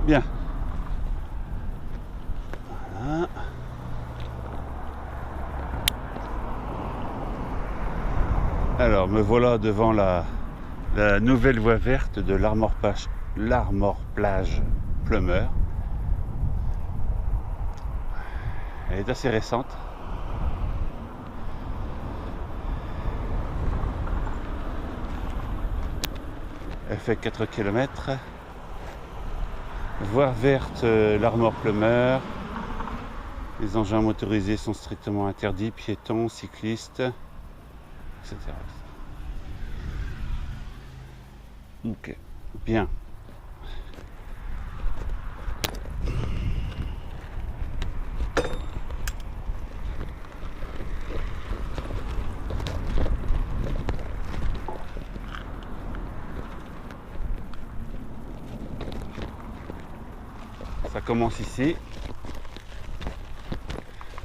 Bien. Voilà. Alors, me voilà devant la nouvelle voie verte de l'Armor Plage Plumeur. Elle est assez récente. Elle fait 4 km. Voie verte, l'Armor Plumeur. Les engins motorisés sont strictement interdits, piétons, cyclistes, etc. Ok, bien. Ça commence ici.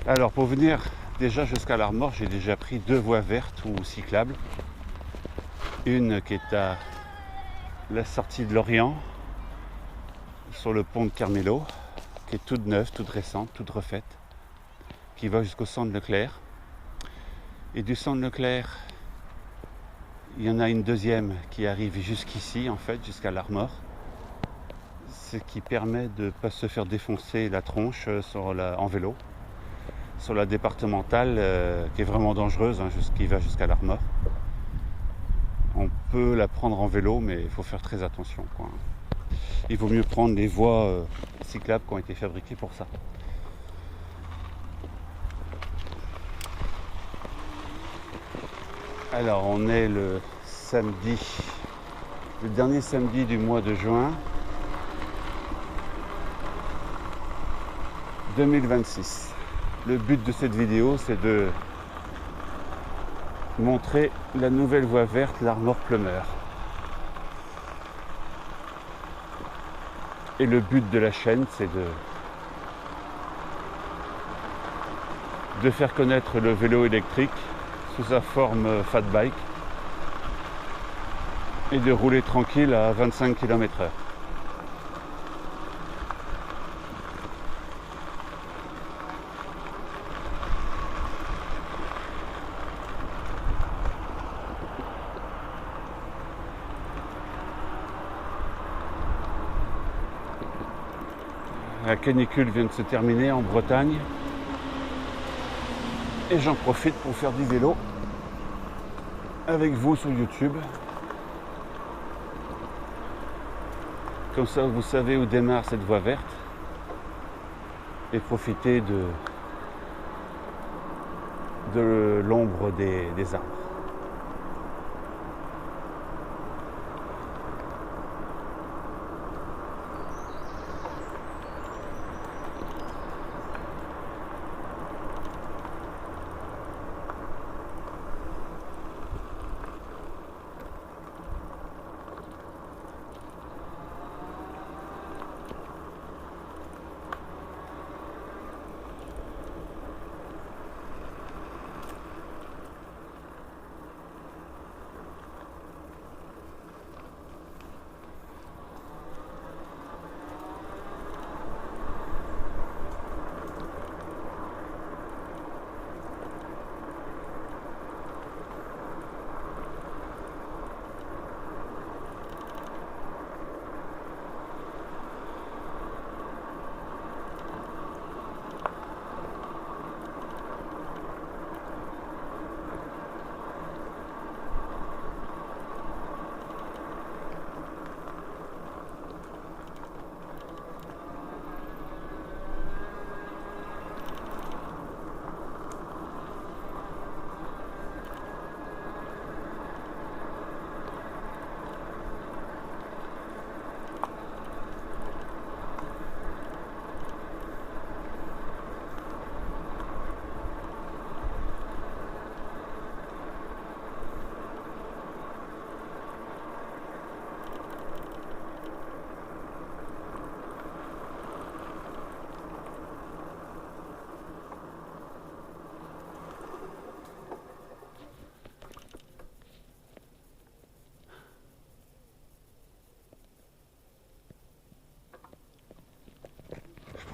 Alors pour venir déjà jusqu'à l'Armor, j'ai déjà pris 2 voies vertes ou cyclables. Une qui est à la sortie de Lorient, sur le pont de Carmelo, qui est toute neuve, toute récente, toute refaite, qui va jusqu'au centre Leclerc. Et du centre Leclerc, il y en a une deuxième qui arrive jusqu'ici, en fait, jusqu'à l'Armor. Ce qui permet de ne pas se faire défoncer la tronche en vélo. Sur la départementale, qui est vraiment dangereuse, qui va jusqu'à l'Armor. On peut la prendre en vélo, mais il faut faire très attention, quoi. Il vaut mieux prendre les voies cyclables qui ont été fabriquées pour ça. Alors, on est le dernier samedi du mois de juin 2026. Le but de cette vidéo, c'est de montrer la nouvelle voie verte, l'Armor Plumeur. Et le but de la chaîne, c'est de faire connaître le vélo électrique sous sa forme fat bike et de rouler tranquille à 25 km/h. La canicule vient de se terminer en Bretagne et j'en profite pour faire du vélo avec vous sur YouTube. Comme ça, vous savez où démarre cette voie verte et profitez de l'ombre des arbres.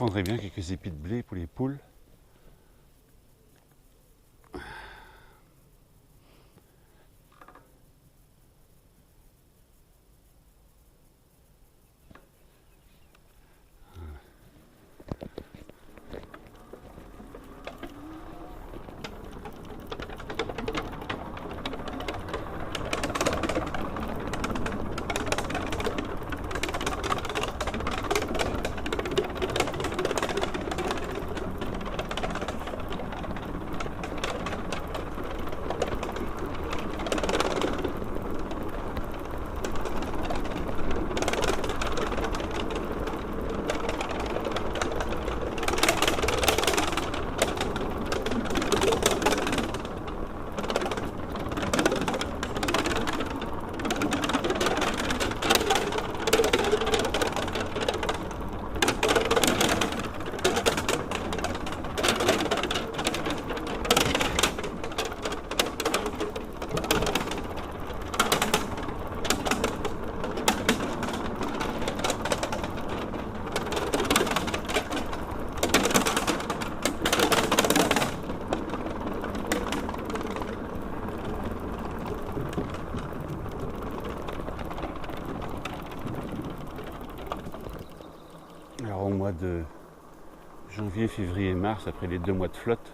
prendrais bien quelques épis de blé pour les poules. Alors au mois de janvier, février, mars, après les 2 mois de flotte,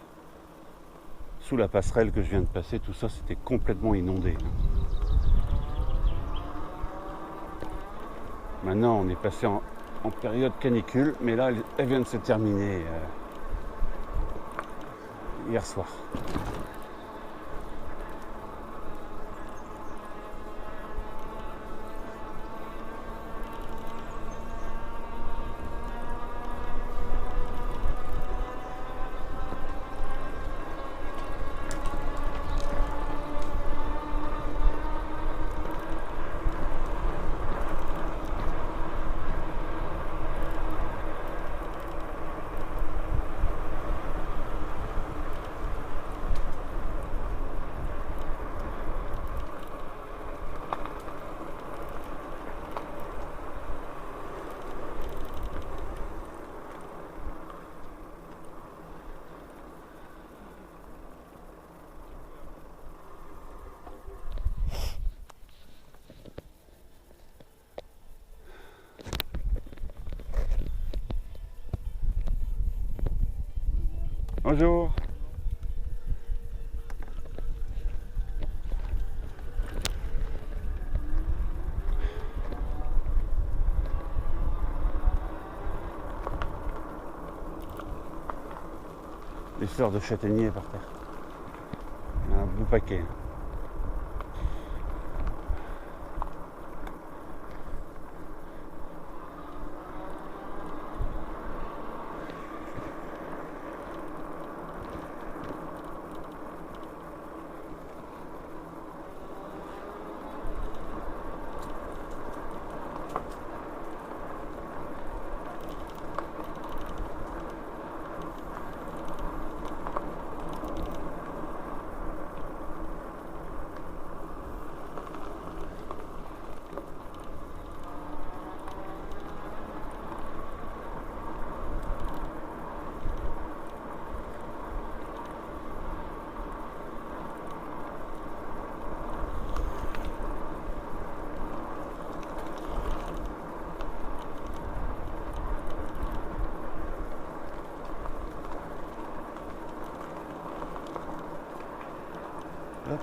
sous la passerelle que je viens de passer, tout ça c'était complètement inondé. Maintenant on est passé en période canicule, mais là elle vient de se terminer hier soir. Bonjour. Les fleurs de châtaignier par terre. Il y en a un beau paquet. Hop.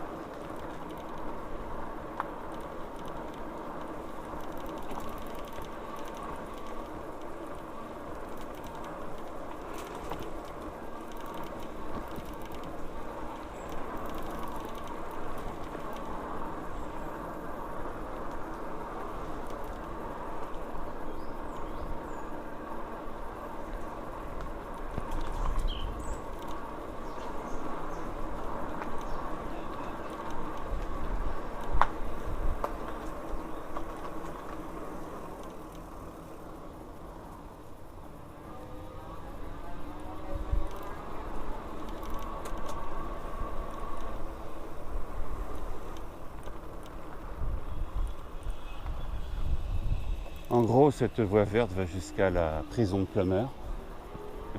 En gros, cette voie verte va jusqu'à la prison de Plumeur.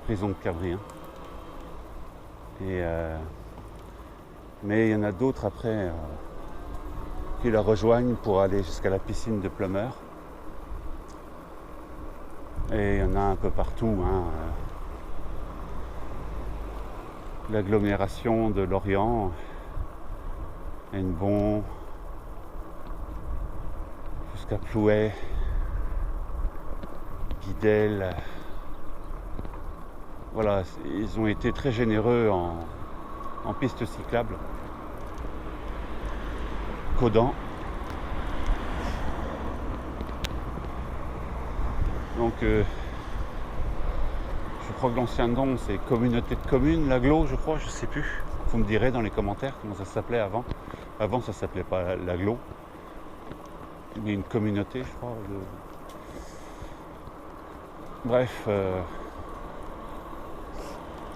prison de Cabrien. Mais il y en a d'autres après qui la rejoignent pour aller jusqu'à la piscine de Plumeur. Et il y en a un peu partout. L'agglomération de Lorient, Hennebont, jusqu'à Plouay, Guidel. Voilà, ils ont été très généreux en pistes cyclables. Caudan. Donc je crois que l'ancien nom c'est communauté de communes, l'agglo je crois, je sais plus. Vous me direz dans les commentaires comment ça s'appelait avant. Avant ça s'appelait pas l'agglo. Il y a une communauté je crois. Bref,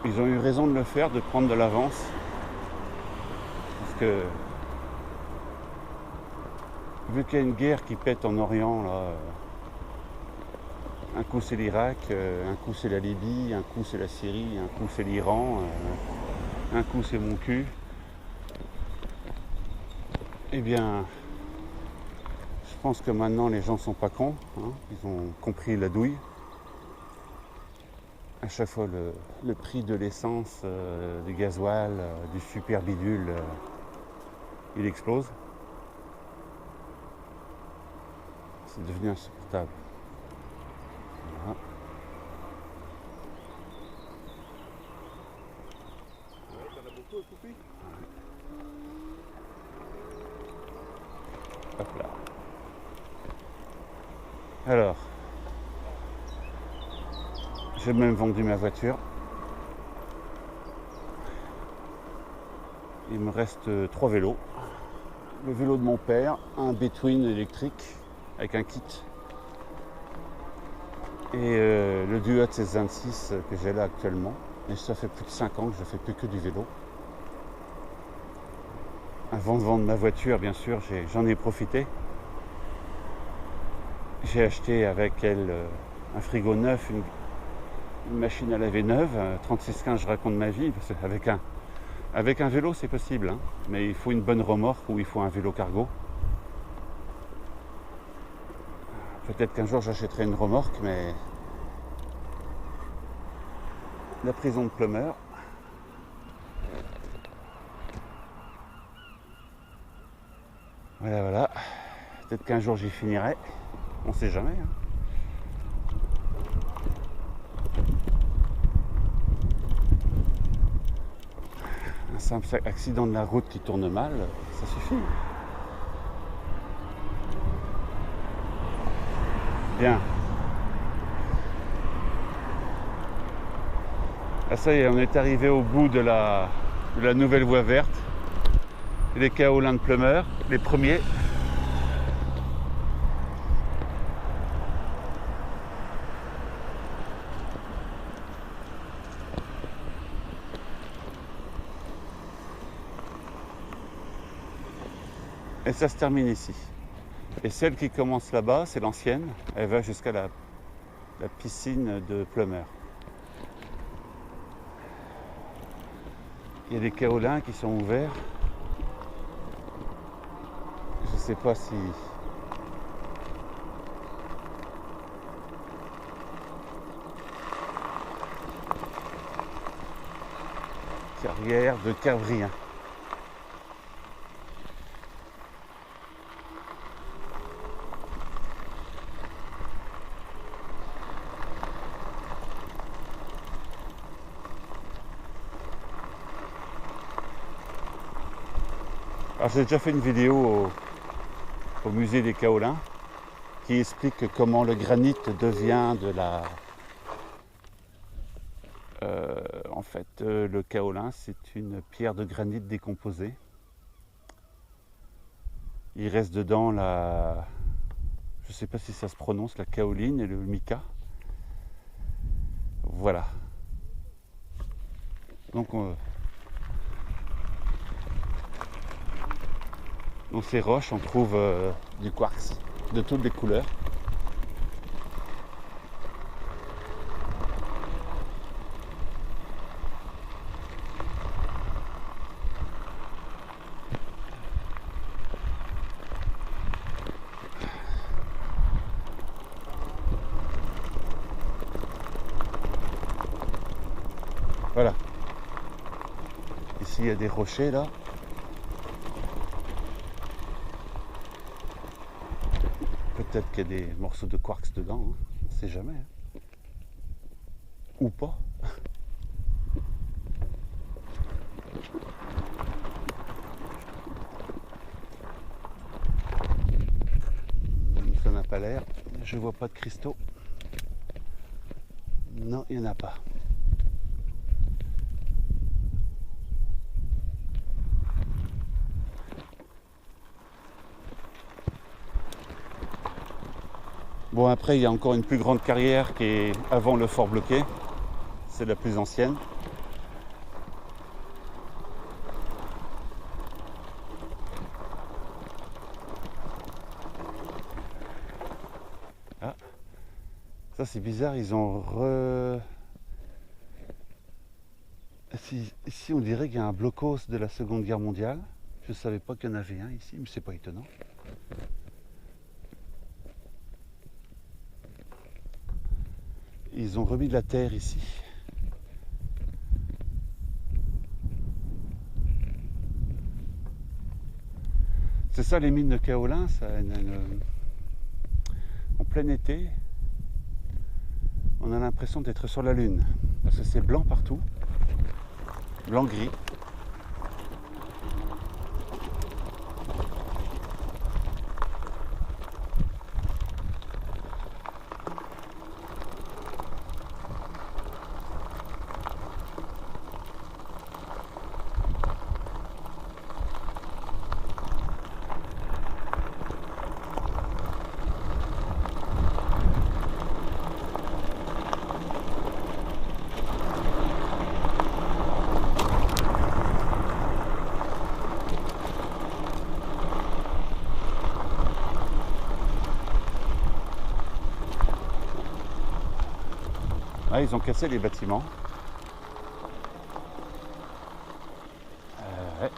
ils ont eu raison de le faire, de prendre de l'avance. Parce que vu qu'il y a une guerre qui pète en Orient là. Un coup c'est l'Irak, un coup c'est la Libye, un coup c'est la Syrie, un coup c'est l'Iran, un coup c'est mon cul. Eh bien, je pense que maintenant les gens sont pas cons, ils ont compris la douille. À chaque fois le prix de l'essence, du gasoil, du super bidule, il explose. C'est devenu insupportable. Voilà. T'en as beaucoup à couper ? Hop là. Alors, j'ai même vendu ma voiture. Il me reste 3 vélos. Le vélo de mon père, un Between électrique avec un kit. Et le Duat 1626 que j'ai là actuellement. Et ça fait plus de 5 ans que je ne fais plus que du vélo. Avant de vendre ma voiture, bien sûr, j'en ai profité. J'ai acheté avec elle un frigo neuf, une machine à laver neuve, 3615, je raconte ma vie, parce qu'avec un vélo c'est possible, mais il faut une bonne remorque ou il faut un vélo cargo. Peut-être qu'un jour j'achèterai une remorque, mais la prison de Plumeur. Voilà. Peut-être qu'un jour j'y finirai. On sait jamais. Un simple accident de la route qui tourne mal, ça suffit. Bien. Ah, ça y est, on est arrivé au bout de la nouvelle voie verte. Les kaolins de Plumeur, les premiers. Et ça se termine ici. Et celle qui commence là-bas, c'est l'ancienne. Elle va jusqu'à la piscine de Plumeur. Il y a des kaolins qui sont ouverts. Je ne sais pas si... Carrière de Cabrien. Alors j'ai déjà fait une vidéo au musée des Kaolins qui explique comment le granit devient de la... en fait, le kaolin, c'est une pierre de granit décomposée. Il reste dedans la... Je ne sais pas si ça se prononce, la kaoline et le mica. Voilà. Donc dans ces roches, on trouve du quartz de toutes les couleurs. Voilà. Ici, il y a des rochers, là. Peut-être qu'il y a des morceaux de quartz dedans, hein. On ne sait jamais. Hein. Ou pas. Ça n'a pas l'air. Je vois pas de cristaux. Non, il n'y en a pas. Bon, après, il y a encore une plus grande carrière qui est avant le fort bloqué. C'est la plus ancienne. Ah, ça c'est bizarre, ils ont Ici, on dirait qu'il y a un blocos de la Seconde Guerre mondiale. Je ne savais pas qu'il y en avait un ici, mais c'est pas étonnant. Ils ont remis de la terre ici. C'est ça les mines de kaolin, en plein été, on a l'impression d'être sur la Lune. Parce que c'est blanc partout, blanc-gris. Ah, ils ont cassé les bâtiments. Ouais.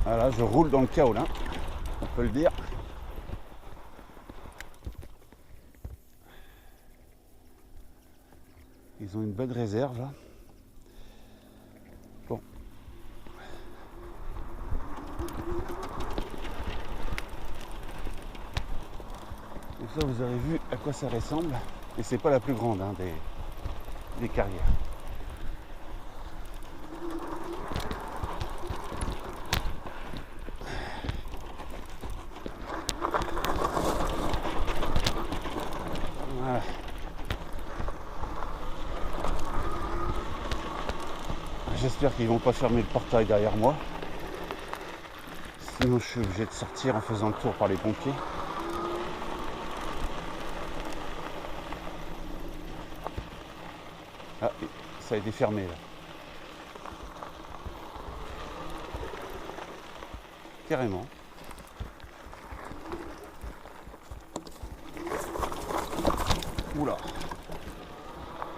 Voilà, je roule dans le kaolin, on peut le dire. Ils ont une bonne réserve là. Bon. Donc ça, vous avez vu à quoi ça ressemble. Et c'est pas la plus grande hein, des carrières. Voilà. J'espère qu'ils vont pas fermer le portail derrière moi. Sinon je suis obligé de sortir en faisant le tour par les pompiers. Ah, ça a été fermé là. Carrément. Oula.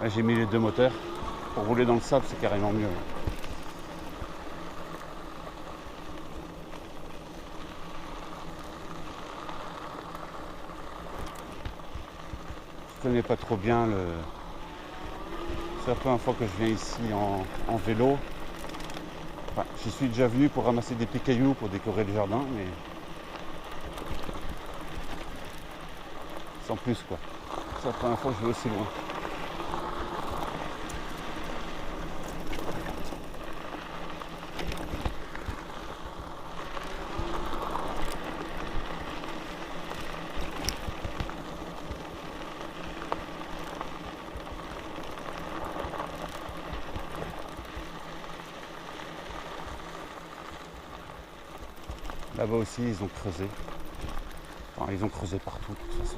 Là, j'ai mis les deux moteurs. Pour rouler dans le sable, c'est carrément mieux. Je connais pas trop bien le... C'est la première fois que je viens ici en vélo. Enfin, j'y suis déjà venu pour ramasser des petits cailloux pour décorer le jardin, mais sans plus quoi. C'est la première fois que je vais aussi loin. Là-bas aussi, ils ont creusé. Enfin, ils ont creusé partout, de toute façon.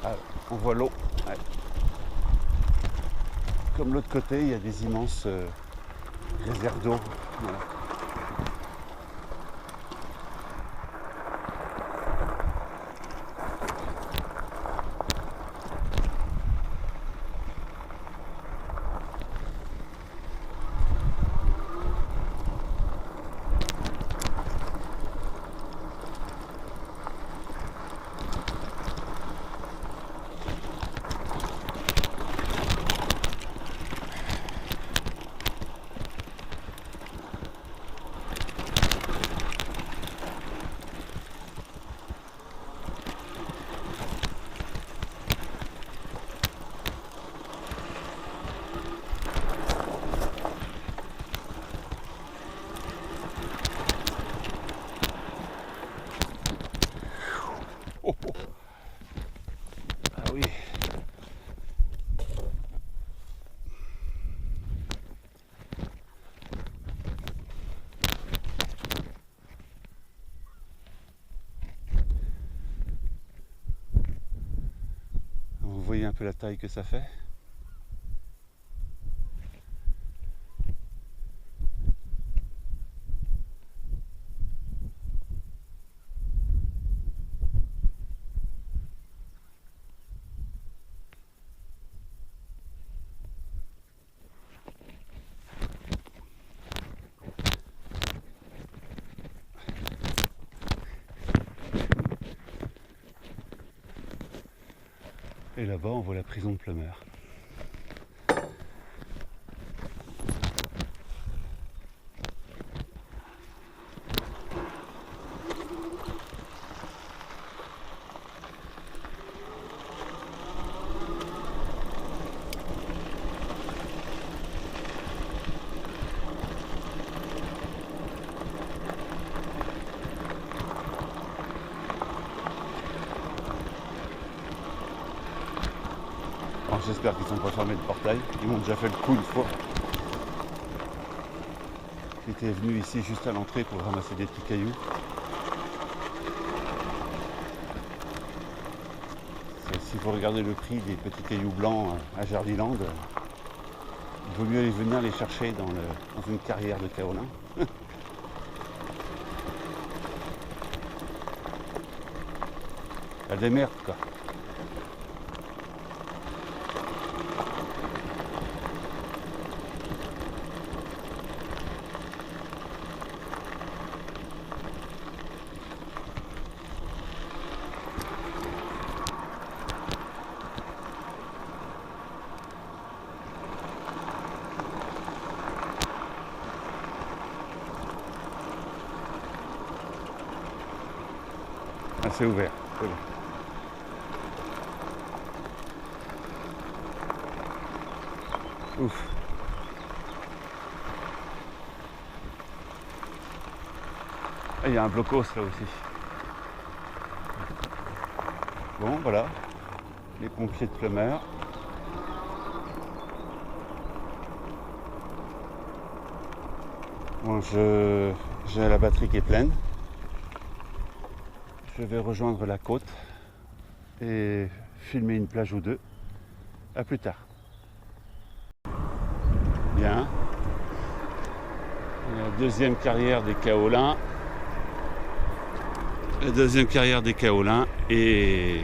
Ah, on voit l'eau. Ouais. comme l'autre côté, il y a des immenses réserves d'eau. Voilà. Oh, oh. Ah oui. Vous voyez un peu la taille que ça fait? Et là-bas, on voit la prison de Pleumeur. J'espère qu'ils ne sont pas fermés le portail. Ils m'ont déjà fait le coup une fois. J'étais venu ici juste à l'entrée pour ramasser des petits cailloux. Si vous regardez le prix des petits cailloux blancs à Jardiland, il vaut mieux aller venir les chercher dans une carrière de kaolin. Elle démerde quoi. Ah, c'est ouvert, c'est bon. Ouf. Ah, il y a un blocos là aussi. Bon, voilà. Les pompiers de Pleumeur. Bon, j'ai la batterie qui est pleine. Je vais rejoindre la côte et filmer une plage ou deux. À plus tard. Bien. La deuxième carrière des kaolins. La deuxième carrière des kaolins et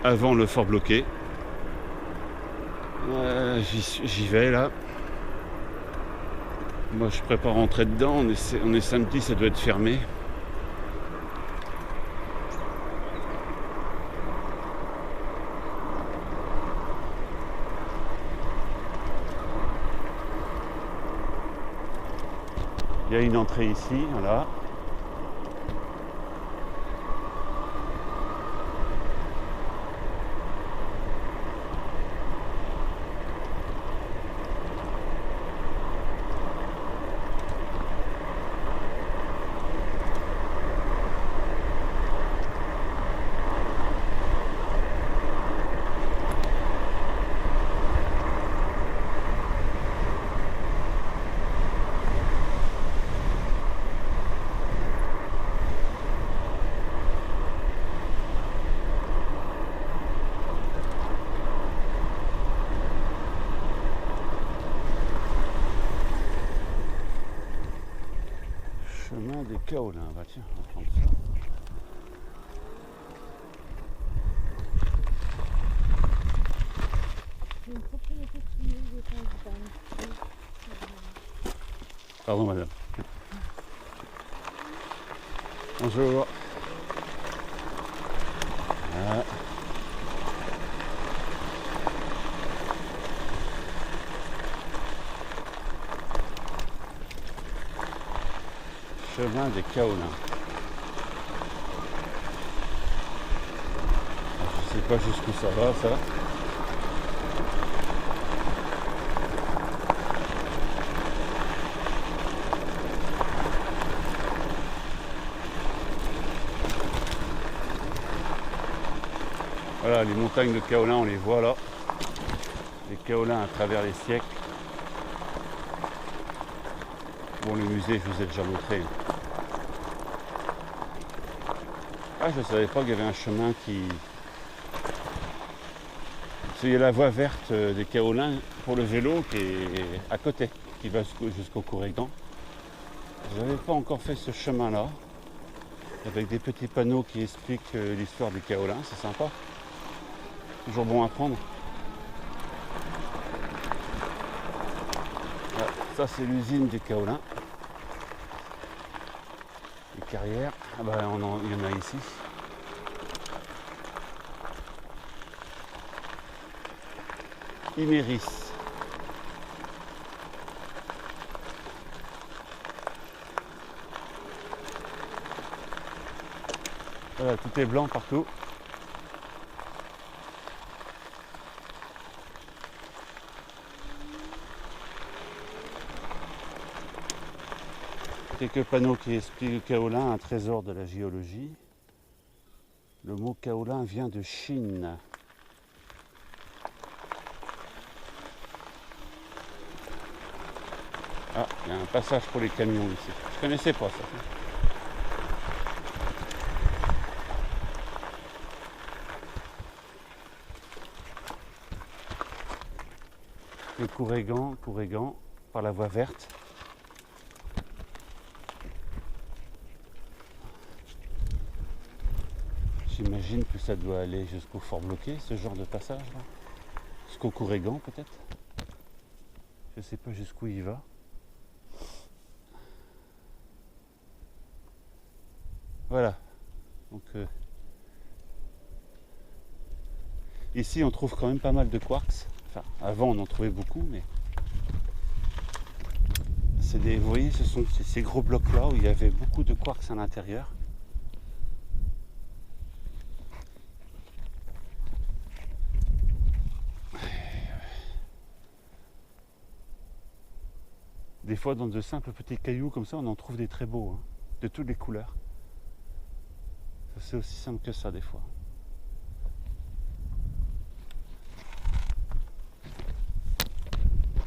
avant le fort bloqué. J'y vais là. Moi je prépare rentrer dedans. On est samedi, ça doit être fermé. Il y a une entrée ici, voilà. kaolin, bah tiens, on va prendre ça. J'ai une propriété de chimie, j'ai pas du permis. Pardon madame. Bonjour. Voilà. Chemin des Kaolins. Je sais pas jusqu'où ça va ça. Voilà, les montagnes de Kaolin, on les voit là. Les Kaolins à travers les siècles. Bon, le musée, je vous ai déjà montré. Ah, je ne savais pas qu'il y avait un chemin qui... Il y a la voie verte des Kaolins pour le vélo qui est à côté, qui va jusqu'au Kourégan. Je n'avais pas encore fait ce chemin-là, avec des petits panneaux qui expliquent l'histoire des Kaolins, c'est sympa. Toujours bon à prendre. Voilà, ça c'est l'usine des Kaolins. Les carrières, ah bah, il y en a ici. Iméris. Voilà, tout est blanc partout. Quelques panneaux qui expliquent le kaolin, un trésor de la géologie. Le mot kaolin vient de Chine. Ah, il y a un passage pour les camions ici. Je connaissais pas ça. Le Kourégan, par la voie verte. J'imagine que ça doit aller jusqu'au Fort Bloqué, ce genre de passage là. Jusqu'au Kourégan peut-être. Je sais pas jusqu'où il va. Voilà. Donc ici on trouve quand même pas mal de quarks. Enfin, avant on en trouvait beaucoup, mais c'est des. Vous voyez, ce sont ces gros blocs là où il y avait beaucoup de quarks à l'intérieur. Des fois, dans de simples petits cailloux comme ça, on en trouve des très beaux, hein, de toutes les couleurs. C'est aussi simple que ça, des fois.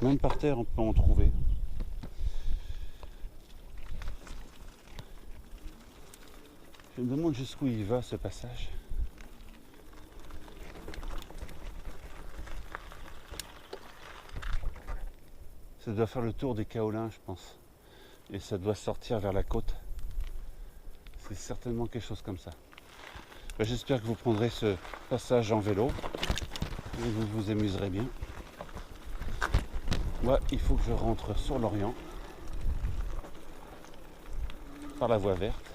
Même par terre, on peut en trouver. Je me demande jusqu'où il va, ce passage. Ça doit faire le tour des Kaolins, je pense. Et ça doit sortir vers la côte. C'est certainement quelque chose comme ça. Ben, j'espère que vous prendrez ce passage en vélo. Et vous vous amuserez bien. Moi, il faut que je rentre sur l'Orient. Par la voie verte.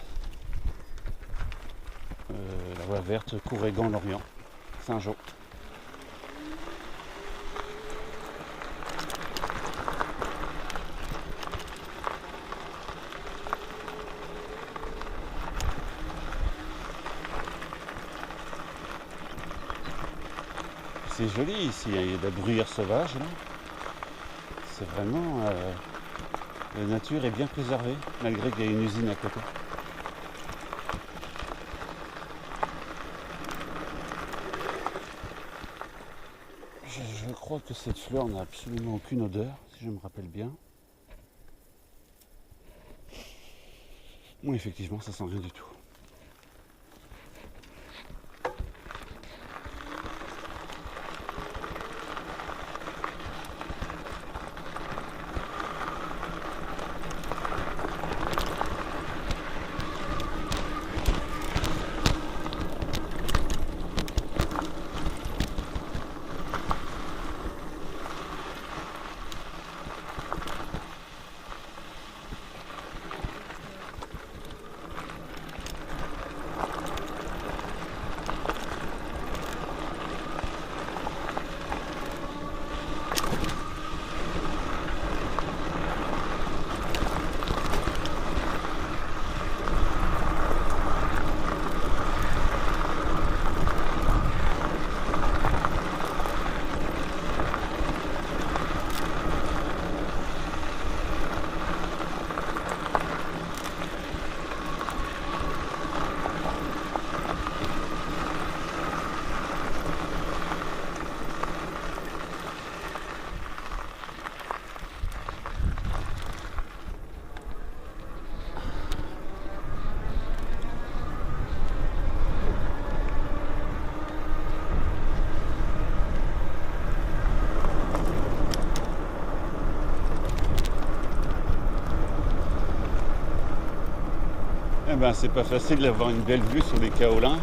La voie verte, Kourégan-Lorient. Saint-Jean. C'est joli ici, il y a de la bruyère sauvage là. C'est vraiment... la nature est bien préservée, malgré qu'il y a une usine à côté. Je crois que cette fleur n'a absolument aucune odeur, si je me rappelle bien. Oui, effectivement, ça sent rien du tout. ben, c'est pas facile d'avoir une belle vue sur les kaolins.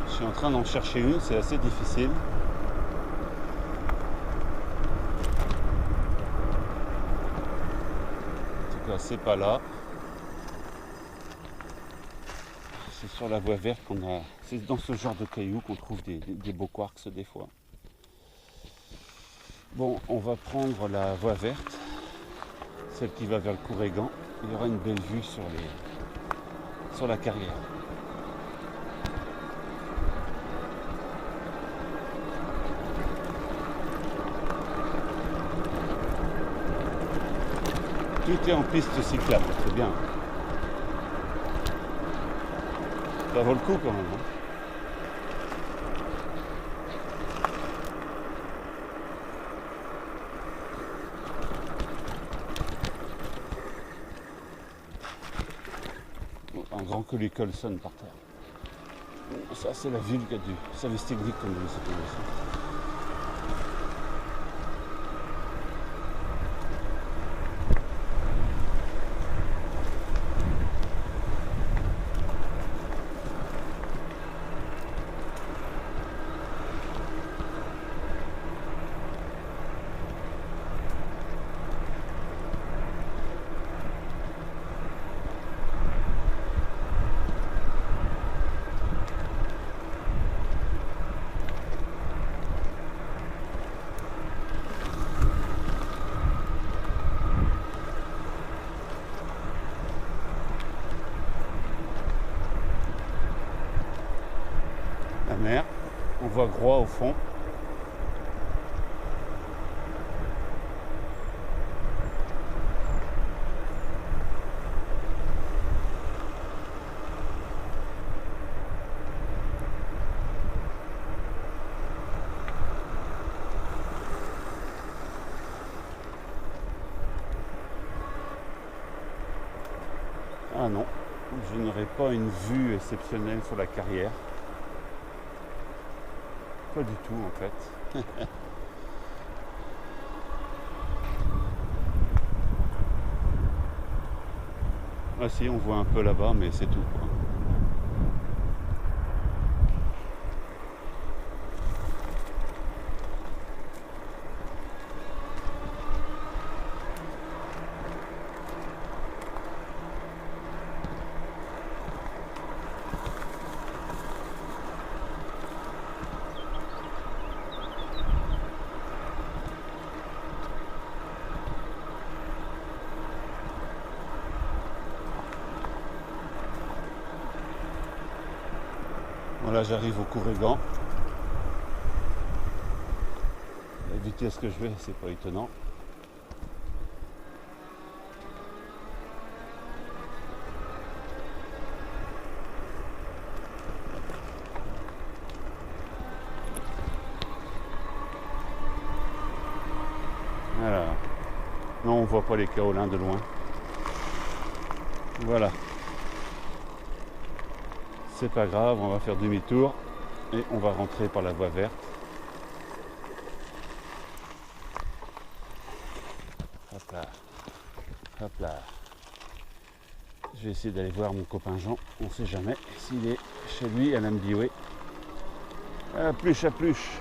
Je suis en train d'en chercher une, c'est assez difficile. En tout cas, c'est pas là. C'est sur la voie verte qu'on a. C'est dans ce genre de cailloux qu'on trouve des beaux quarks des fois. Bon, on va prendre la voie verte, celle qui va vers le Courrégan. Il y aura une belle vue sur la carrière. Tout est en piste cyclable, c'est bien. Ça vaut le coup quand même. Hein. Un grand colis sonne par terre. Ça, c'est la ville qui a du service technique comme dit cette émission. Mer. On voit Groix au fond. Ah non, je n'aurai pas une vue exceptionnelle sur la carrière. Pas du tout en fait. Ah si, on voit un peu là-bas, mais c'est tout, quoi. Voilà, j'arrive au Courrégan. La vitesse que je vais, c'est pas étonnant. Voilà. Non, on voit pas les kaolins de loin. Voilà. C'est pas grave, on va faire demi-tour et on va rentrer par la voie verte. Hop là. Hop là. Je vais essayer d'aller voir mon copain Jean. On ne sait jamais s'il est chez lui à Nambiwé. À plus, à plus.